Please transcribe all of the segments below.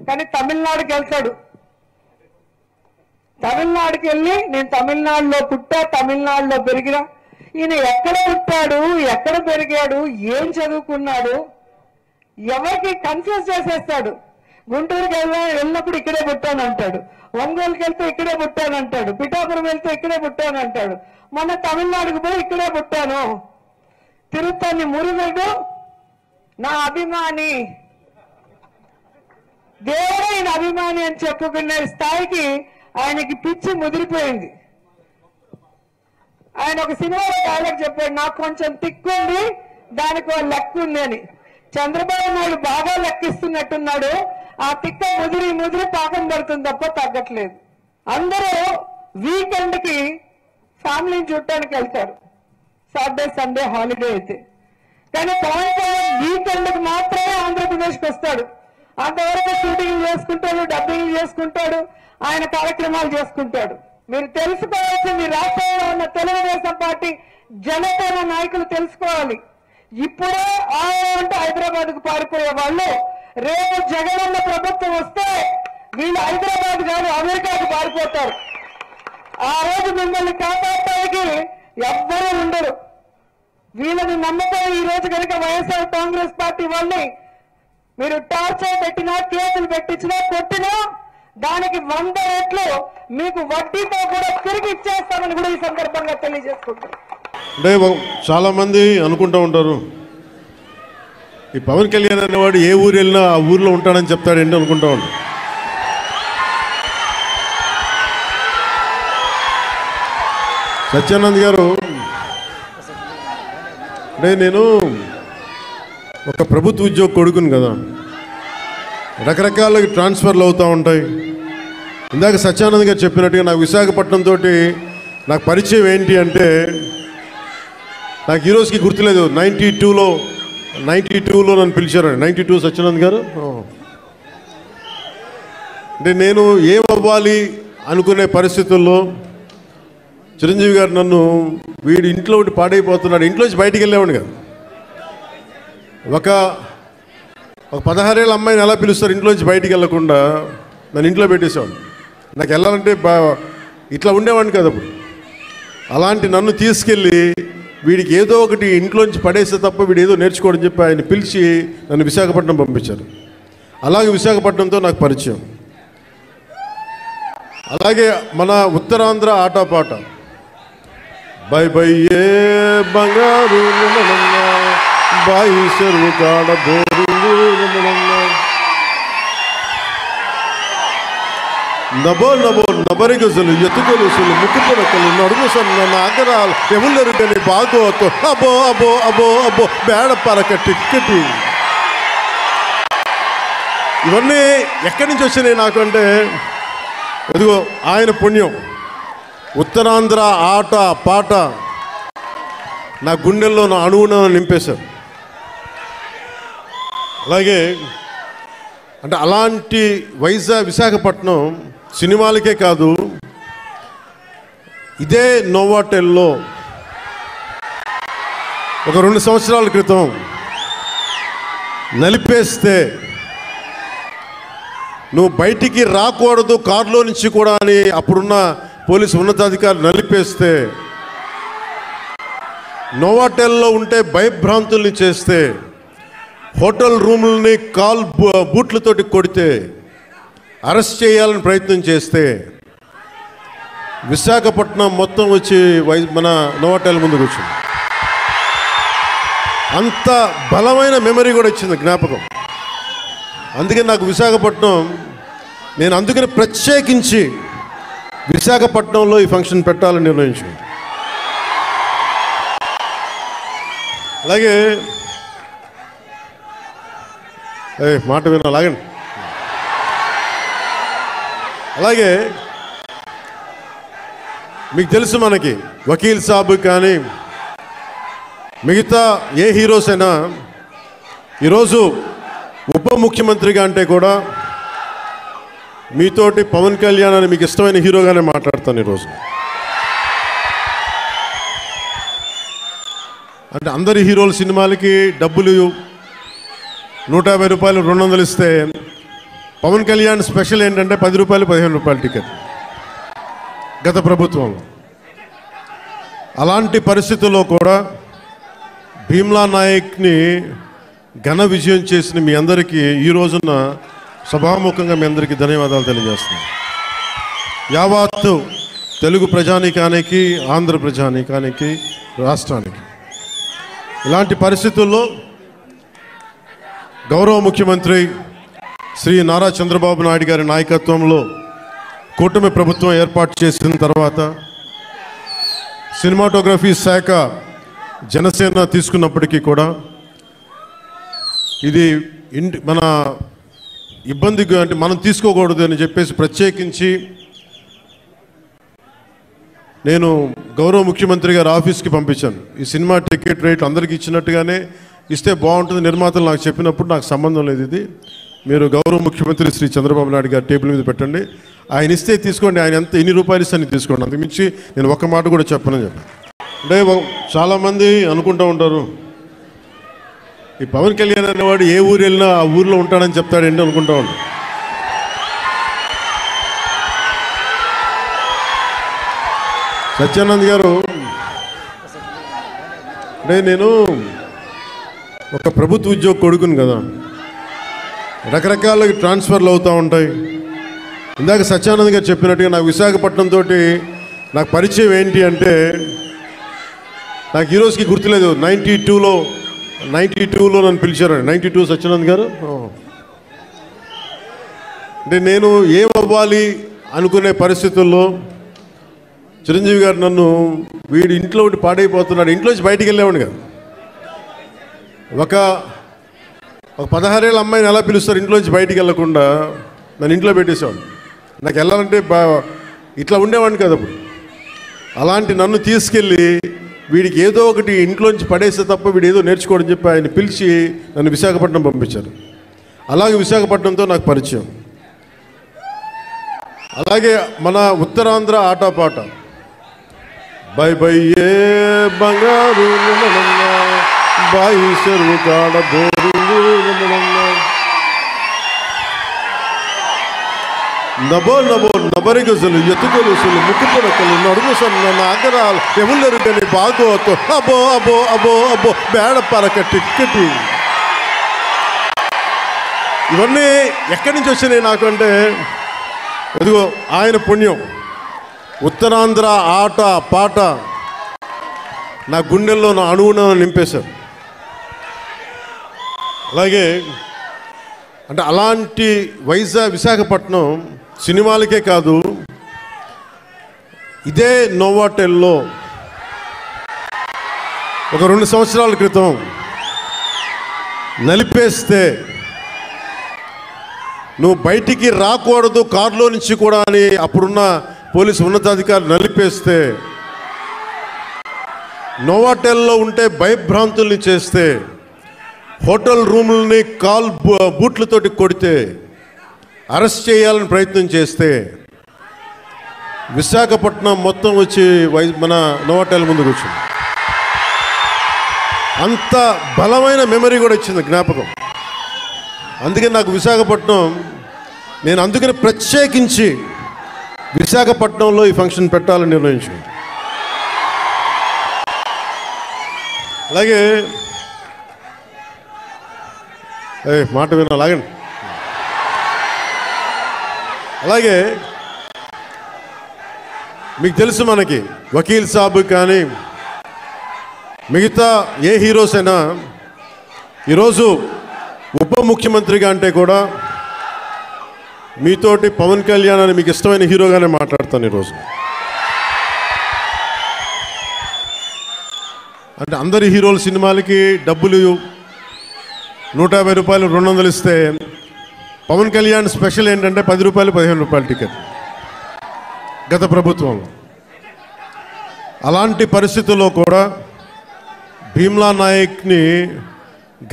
కానీ తమిళనాడుకి వెళ్తాడు. తమిళనాడుకి వెళ్ళి నేను తమిళనాడులో పుట్టా, తమిళనాడులో పెరిగినా, ఈయన ఎక్కడ పుట్టాడు, ఎక్కడ పెరిగాడు, ఏం చదువుకున్నాడు, ఎవరికి కన్ఫ్యూజ్ చేసేస్తాడు. గుంటూరుకి వెళ్ళినప్పుడు ఇక్కడే పుట్టానంటాడు, ఒంగోలుకి వెళ్తే ఇక్కడే పుట్టానంటాడు, పిఠాపురం వెళ్తే ఇక్కడే పుట్టానంటాడు, మొన్న తమిళనాడుకు పోయి ఇక్కడే పుట్టాను, తిరుపతి మురుగడు నా అభిమాని, దేవుడు ఆయన అభిమాని అని చెప్పుకునే స్థాయికి ఆయనకి పిచ్చి ముదిరిపోయింది. ఆయన ఒక సినిమాలో డైలాగ్ చెప్పాడు, నాకు కొంచెం తిక్కుంది, దానికి ఒక లెక్క ఉంది అని. చంద్రబాబు నాయుడు బాగా లెక్కిస్తున్నట్టున్నాడు, ఆ తిక్క ముదిరి ముదిరి పాకం పడుతుంది తప్ప తగ్గట్లేదు. అందరూ వీకెండ్ కి ఫ్యామిలీని చూడటానికి వెళ్తారు, సాటర్డే సండే హాలిడే అయితే. కానీ పవన్ కళ్యాణ్ వీకెండ్ కి మాత్రమే ఆంధ్రప్రదేశ్కి వస్తాడు. అంతవరకు షూటింగ్ చేసుకుంటాడు, డబ్బింగ్ చేసుకుంటాడు, ఆయన కార్యక్రమాలు చేసుకుంటాడు. మీరు తెలుసుకోవాల్సింది, రాష్ట్రంలో ఉన్న తెలుగుదేశం పార్టీ జనసేన నాయకులు తెలుసుకోవాలి. ఇప్పుడే అంటే హైదరాబాద్ కు పారిపోయే వాళ్ళు రేపు జగనన్న ప్రభుత్వం వస్తే వీళ్ళు హైదరాబాద్ కాదు అమెరికాకు పారిపోతారు. ఆ రోజు మిమ్మల్ని కాపాడటానికి ఎవ్వరూ ఉండరు. వీళ్ళని నమ్మకం ఈ రోజు కనుక వైఎస్ఆర్ కాంగ్రెస్ పార్టీ వాళ్ళని మీరు టార్చర్ పెట్టినా, కేసులు పెట్టించినా, కొట్టినా దానికి 100 రెట్లు మీకు వడ్డీతో కూడా తిరిగి ఇచ్చేస్తామని కూడా ఈ సందర్భంగా తెలియజేసుకుంటారు. అంటే చాలా మంది అనుకుంటూ ఉంటారు, ఈ పవన్ కళ్యాణ్ అనేవాడు ఏ ఊరు వెళ్ళినా ఆ ఊర్లో ఉంటాడని చెప్తాడేంటి అనుకుంటా ఉంటాడు. సత్యానంద్ గారు, అంటే నేను ఒక ప్రభుత్వ ఉద్యోగ కొడుకుని కదా, రకరకాల ట్రాన్స్ఫర్లు అవుతూ ఉంటాయి. ఇందాక సత్యానంద్ గారు చెప్పినట్టుగా నాకు విశాఖపట్నం తోటి నాకు పరిచయం ఏంటి అంటే, నాకు ఈరోజుకి గుర్తులేదు, 92లో నన్ను పిలిచారు. 92 సత్యానంద్ గారు. అంటే నేను ఏమవ్వాలి అనుకునే పరిస్థితుల్లో చిరంజీవి గారు నన్ను, వీడి ఇంట్లో ఉండి పాడైపోతున్నాడు, ఇంట్లోంచి బయటికి వెళ్ళేవాడు కదా. ఒక 16 ఏళ్ళ అమ్మాయిని ఎలా పిలుస్తారు ఇంట్లోంచి బయటికి వెళ్ళకుండా, నన్ను ఇంట్లో పెట్టేసేవాడు. నాకు వెళ్ళాలంటే ఇట్లా ఉండేవాడిని కదా అప్పుడు. అలాంటి నన్ను తీసుకెళ్ళి వీడికి ఏదో ఒకటి ఇంట్లోంచి పడేస్తే తప్ప వీడు ఏదో నేర్చుకోవడం చెప్పి ఆయన పిలిచి నన్ను విశాఖపట్నం పంపించారు. అలాగే విశాఖపట్నంతో నాకు పరిచయం. అలాగే మన ఉత్తరాంధ్ర ఆటపాట, బై బై ఏ బంగారు బాయి చెరువు కాడ నబో నబో నబరిగజలు ఎత్తుకొలుసులు ముక్కు పొడకలు నడుము సన్న నాగరాలు ఎములెరుగని బాగోతో అబో అబో అబో అబో బేడ పరక టిక్కటి. ఇవన్నీ ఎక్కడి నుంచి వచ్చినాయి నాకు అంటే, ఇదిగో ఆయన పుణ్యం. ఉత్తరాంధ్ర ఆట పాట నా గుండెల్లో నా అణువున నింపేశారు. అలాగే అంటే అలాంటి విశాఖపట్నం సినిమాలకే కాదు, ఇదే నోవాటెల్లో ఒక 2 సంవత్సరాల క్రితం నలిపేస్తే, నువ్వు బయటికి రాకూడదు కారులో నుంచి కూడా అని అప్పుడున్న పోలీసు ఉన్నతాధికారులు నలిపేస్తే, నోవాటెల్లో ఉంటే భయభ్రాంతుల్ని చేస్తే, హోటల్ రూములని బూట్లతోటి కొడితే, అరెస్ట్ చేయాలని ప్రయత్నం చేస్తే, విశాఖపట్నం మొత్తం వచ్చి మన నోవాటెల్ ముందుకు వచ్చింది. అంత బలమైన మెమరీ కూడా వచ్చింది, జ్ఞాపకం. అందుకే నాకు విశాఖపట్నం, నేను అందుకని ప్రత్యేకించి విశాఖపట్నంలో ఈ ఫంక్షన్ పెట్టాలని నిర్ణయించాను. అలాగే మాట విన్నా లాగండి. అలాగే మీకు తెలుసు, మనకి వకీల్ సాబ్ కానీ మిగతా ఏ హీరోస్ అయినా ఈరోజు ఉప ముఖ్యమంత్రిగా అంటే కూడా మీతోటి పవన్ కళ్యాణ్ అని మీకు ఇష్టమైన హీరోగానే మాట్లాడతాను ఈరోజు. అంటే అందరి హీరోల సినిమాలకి డబ్బులు 150 రూపాయలు 200 ఇస్తే పవన్ కళ్యాణ్ స్పెషల్ ఏంటంటే 10 రూపాయలు 15 రూపాయల టికెట్ గత ప్రభుత్వంలో. అలాంటి పరిస్థితుల్లో కూడా భీమ్లా నాయక్ని ఘన విజయం చేసిన మీ అందరికీ ఈ రోజున సభాముఖంగా మీ అందరికీ ధన్యవాదాలు తెలియజేస్తున్నాను. యావత్తు తెలుగు ప్రజానీకానికి, ఆంధ్ర ప్రజానీకానికి, రాష్ట్రానికి. ఇలాంటి పరిస్థితుల్లో గౌరవ ముఖ్యమంత్రి శ్రీ నారా చంద్రబాబు నాయుడు గారి నాయకత్వంలో కూటమి ప్రభుత్వం ఏర్పాటు చేసిన తర్వాత సినిమాటోగ్రఫీ శాఖ జనసేన తీసుకున్నప్పటికీ కూడా ఇది మన ఇబ్బందిగా అంటే మనం తీసుకోకూడదు అని చెప్పేసి ప్రత్యేకించి నేను గౌరవ ముఖ్యమంత్రి గారి ఆఫీస్కి పంపించాను. ఈ సినిమా టికెట్ రేట్ అందరికీ ఇచ్చినట్టుగానే ఇస్తే బాగుంటుంది, నిర్మాతలు నాకు చెప్పినప్పుడు నాకు సంబంధం లేదు, ఇది మీరు గౌరవ ముఖ్యమంత్రి శ్రీ చంద్రబాబు నాయుడు గారి టేబుల్ మీద పెట్టండి, ఆయన ఇస్తే తీసుకోండి, ఆయన ఎంత ఎన్ని రూపాయలు ఇస్తే అని తీసుకోండి, అంతకుమించి నేను ఒక్క మాట కూడా చెప్పనని చెప్పాను. అంటే చాలామంది అనుకుంటూ ఉంటారు ఈ పవన్ కళ్యాణ్ అనేవాడు ఏ ఊరు వెళ్ళినా ఆ ఊర్లో ఉంటాడని చెప్తాడండి అనుకుంటా ఉంటాడు. సత్యానంద్ గారు అంటే నేను ఒక ప్రభుత్వ ఉద్యోగ కొడుకుని కదా, రకరకాల ట్రాన్స్ఫర్లు అవుతూ ఉంటాయి. ఇందాక సత్యానంద్ గారు చెప్పినట్టుగా నాకు విశాఖపట్నం తోటి నాకు పరిచయం ఏంటి అంటే నాకు ఈరోజుకి గుర్తులేదు. 92లో నన్ను పిలిచారండి. 92 సత్యానంద్ గారు. అంటే నేను ఏమవ్వాలి అనుకునే పరిస్థితుల్లో చిరంజీవి గారు నన్ను వీడి ఇంట్లో ఒకటి పాడైపోతున్నాడు, ఇంట్లోంచి బయటికి వెళ్ళేవాడు కాదు. ఒక 16 ఏళ్ళ అమ్మాయిని ఎలా పిలుస్తారు ఇంట్లోంచి బయటికి వెళ్ళకుండా, నన్ను ఇంట్లో పెట్టేసేవాడు. నాకు వెళ్ళాలంటే ఇట్లా ఉండేవాడిని కదా అప్పుడు. అలాంటి నన్ను తీసుకెళ్ళి వీడికి ఏదో ఒకటి ఇంట్లోంచి పడేస్తే తప్ప వీడు ఏదో నేర్చుకోవడం చెప్పి ఆయన పిలిచి నన్ను విశాఖపట్నం పంపించారు. అలాగే విశాఖపట్నంతో నాకు పరిచయం. అలాగే మన ఉత్తరాంధ్ర ఆటపాట బై బై ఏ బంగారు బాయి చెరువు కాడ బోరు నబో నబో నబరిగజలు ఎత్తుకొలుసులు ముక్కు పొడకలు నడుము సన్న నాగరాలు ఎవరు బాగోతో అబో అబో అబో అబో బేడ పరక టిక్కటి. ఇవన్నీ ఎక్కడి నుంచి వచ్చినాయి నాకు అంటే ఎదుగో ఆయన పుణ్యం. ఉత్తరాంధ్ర ఆట పాట నా గుండెల్లో నా అణువున నింపేశారు. అలాగే అంటే అలాంటి విశాఖపట్నం సినిమాలకే కాదు, ఇదే నోవాటెల్లో ఒక 2 సంవత్సరాల క్రితం నలిపేస్తే నువ్వు బయటికి రాకూడదు కారులో నుంచి కూడా అని అప్పుడున్న పోలీసు ఉన్నతాధికారులు నలిపేస్తే, నోవాటెల్లో ఉంటే భయభ్రాంతుల్ని చేస్తే, హోటల్ రూములని బూట్లతోటి కొడితే, అరెస్ట్ చేయాలని ప్రయత్నం చేస్తే విశాఖపట్నం మొత్తం వచ్చి మన నోవాటెల్ ముందుకు వచ్చింది. అంత బలమైన మెమరీ కూడా ఇచ్చింది, జ్ఞాపకం. అందుకే నాకు విశాఖపట్నం, నేను అందుకని ప్రత్యేకించి విశాఖపట్నంలో ఈ ఫంక్షన్ పెట్టాలని నిర్ణయించుకున్నాను. అలాగే మాట వినాలాగండి. అలాగే మీకు తెలుసు మనకి వకీల్ సాబ్ కానీ మిగతా ఏ హీరోస్ అయినా ఈరోజు ఉప ముఖ్యమంత్రిగా అంటే కూడా మీతోటి పవన్ కళ్యాణ్ అని మీకు ఇష్టమైన హీరోగానే మాట్లాడతాను ఈరోజు. అంటే అందరి హీరోల సినిమాలకి డబ్బులు 150 రూపాయలు 200 ఇస్తే పవన్ కళ్యాణ్ స్పెషల్ ఏంటంటే 10 రూపాయలు 15 రూపాయల టికెట్ గత ప్రభుత్వంలో. అలాంటి పరిస్థితుల్లో కూడా భీమ్లా నాయక్ని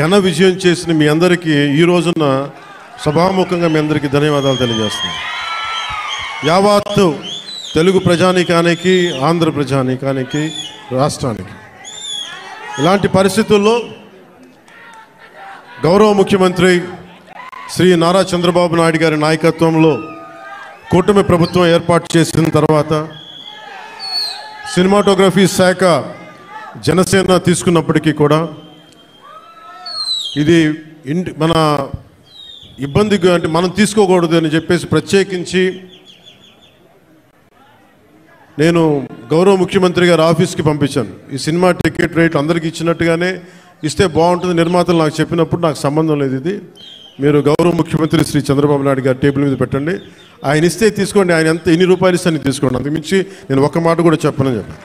ఘన విజయం చేసిన మీ అందరికీ ఈ రోజున సభాముఖంగా మీ అందరికీ ధన్యవాదాలు తెలియజేస్తున్నాను. యావత్తు తెలుగు ప్రజానీకానికి, ఆంధ్ర ప్రజానీకానికి, రాష్ట్రానికి. ఇలాంటి పరిస్థితుల్లో గౌరవ ముఖ్యమంత్రి శ్రీ నారా చంద్రబాబు నాయుడు గారి నాయకత్వంలో కూటమి ప్రభుత్వం ఏర్పాటు చేసిన తర్వాత సినిమాటోగ్రఫీ శాఖ జనసేన తీసుకున్నప్పటికీ కూడా ఇది మన ఇబ్బందిగా అంటే మనం తీసుకోకూడదు అని చెప్పేసి ప్రత్యేకించి నేను గౌరవ ముఖ్యమంత్రి గారి ఆఫీస్కి పంపించాను. ఈ సినిమా టికెట్ రేట్లు అందరికీ ఇచ్చినట్టుగానే ఇస్తే బాగుంటుంది, నిర్మాతలు నాకు చెప్పినప్పుడు నాకు సంబంధం లేదు, ఇది మీరు గౌరవ ముఖ్యమంత్రి శ్రీ చంద్రబాబు నాయుడు గారి టేబుల్ మీద పెట్టండి, ఆయన ఇస్తే తీసుకోండి, ఆయన ఎంత ఎన్ని రూపాయలు ఇస్తే తీసుకోండి, అంతకుమించి నేను ఒక్క మాట కూడా చెప్పనని చెప్పాను.